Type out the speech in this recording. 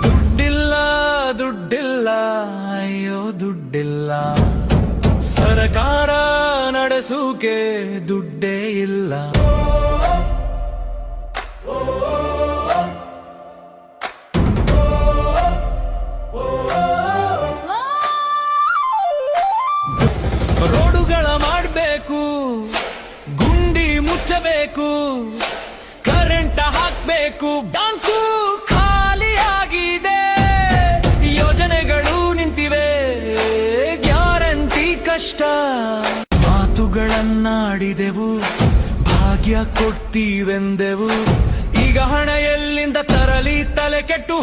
ದುಡ್ಡಿಲ್ಲ ದುಡ್ಡಿಲ್ಲ ಅಯ್ಯೋ ದುಡ್ಡಿಲ್ಲ, ಸರ್ಕಾರ ನಡೆಸೂಕೆ ದುಡ್ಡೇ ಇಲ್ಲ. ರೋಡುಗಳ ಮಾಡಬೇಕು, ಗುಂಡಿ ಮುಚ್ಚಬೇಕು, ಕರೆಂಟ್ ಹಾಕ್ಬೇಕು, ಬ್ಯಾಂಕು ಖಾಲಿಯಾಗಿದೆ, ಯೋಜನೆಗಳು ನಿಂತಿವೆ, ಗ್ಯಾರಂಟಿ ಕಷ್ಟ. ಮಾತುಗಳನ್ನಾಡಿದೆವು, ಭಾಗ್ಯ ಕೊಡ್ತೀವೆಂದೆವು, ಈಗ ಹಣ ಎಲ್ಲಿಂದ ತರಲಿ, ತಲೆ ಕೆಟ್ಟು